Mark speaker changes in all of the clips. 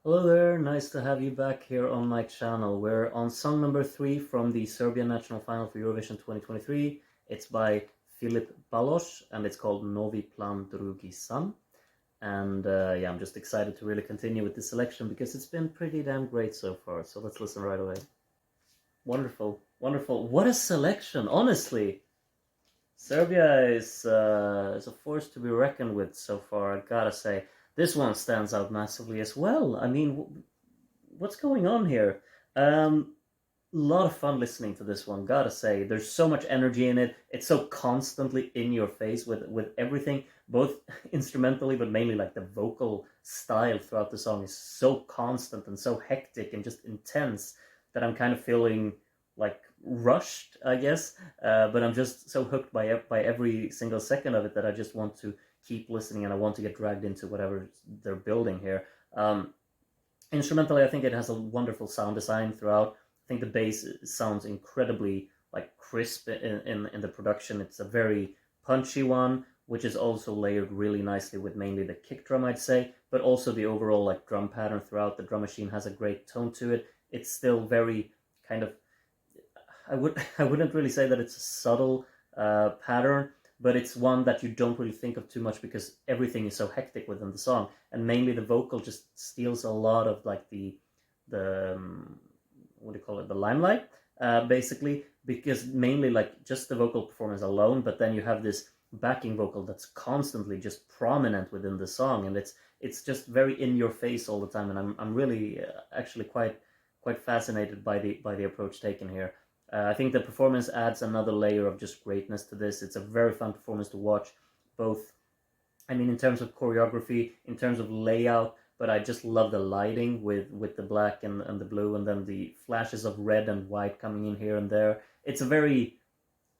Speaker 1: Hello there, nice to have you back here on my channel. We're on song number 3 from the Serbian National Final for Eurovision 2023. It's by Filip Baloš and it's called Novi drugi. And yeah, I'm just excited to really continue with this selection because it's been pretty damn great so far. So let's listen right away. Wonderful, wonderful. What a selection, honestly. Serbia is a force to be reckoned with so far, I gotta say. This one stands out massively as well. I mean, what's going on here? A lot of fun listening to this one, gotta say. There's so much energy in it. It's so constantly in your face with everything, both instrumentally, but mainly like the vocal style throughout the song is so constant and so hectic and just intense that I'm kind of feeling like rushed, I guess. But I'm just so hooked by every single second of it that I just want to keep listening and I want to get dragged into whatever they're building here. Instrumentally, I think it has a wonderful sound design throughout. I think the bass sounds incredibly like crisp in the production. It's a very punchy one, which is also layered really nicely with mainly the kick drum, I'd say, but also the overall like drum pattern throughout. The drum machine has a great tone to it. It's still very kind of I wouldn't really say that it's a subtle pattern, but it's one that you don't really think of too much because everything is so hectic within the song, and mainly the vocal just steals a lot of like the what do you call it, the limelight, basically, because mainly like just the vocal performance alone, but then you have this backing vocal that's constantly just prominent within the song, and it's just very in your face all the time, and I'm really actually quite fascinated by the approach taken here. I think the performance adds another layer of just greatness to this. It's a very fun performance to watch, both, I mean, in terms of choreography, in terms of layout, but I just love the lighting with the black and the blue, and then the flashes of red and white coming in here and there. It's a very,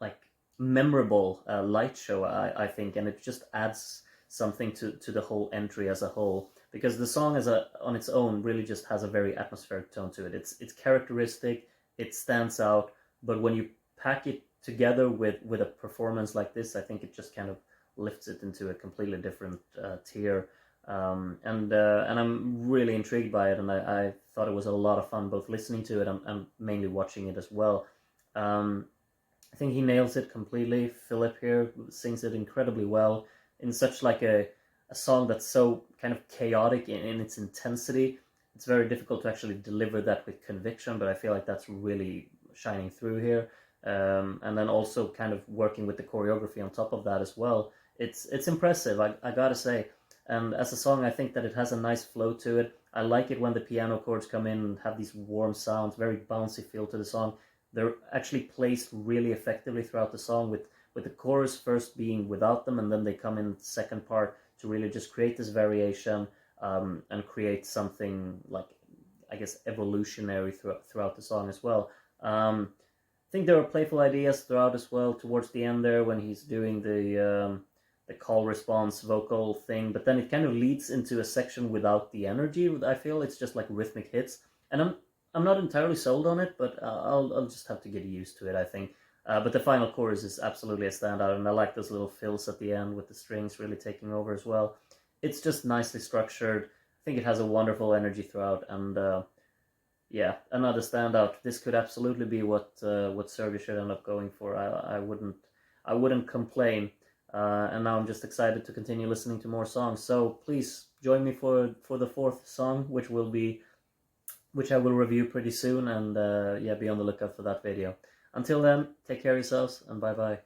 Speaker 1: like, memorable light show, I think, and it just adds something to the whole entry as a whole, because the song on its own really just has a very atmospheric tone to it. It's characteristic, it stands out, but when you pack it together with a performance like this, I think it just kind of lifts it into a completely different tier. And I'm really intrigued by it, and I thought it was a lot of fun both listening to it and mainly watching it as well. I think he nails it completely. Philip here sings it incredibly well in such like a song that's so kind of chaotic in its intensity. It's very difficult to actually deliver that with conviction, but I feel like that's really shining through here. And then also kind of working with the choreography on top of that as well. It's impressive, I gotta say. And as a song, I think that it has a nice flow to it. I like it when the piano chords come in and have these warm sounds, very bouncy feel to the song. They're actually placed really effectively throughout the song, with the chorus first being without them, and then they come in the second part to really just create this variation, and create something like, I guess, evolutionary throughout the song as well. I think there are playful ideas throughout as well towards the end there when he's doing the call response vocal thing, but then it kind of leads into a section without the energy. I feel it's just like rhythmic hits, and I'm not entirely sold on it, but I'll just have to get used to it, I think. But the final chorus is absolutely a standout, and I like those little fills at the end with the strings really taking over as well. It's just nicely structured. I think it has a wonderful energy throughout, and yeah, another standout. This could absolutely be what Serbia should end up going for. I wouldn't complain. And now I'm just excited to continue listening to more songs. So please join me for the fourth song, which I will review pretty soon, and yeah, be on the lookout for that video. Until then, take care of yourselves, and bye bye.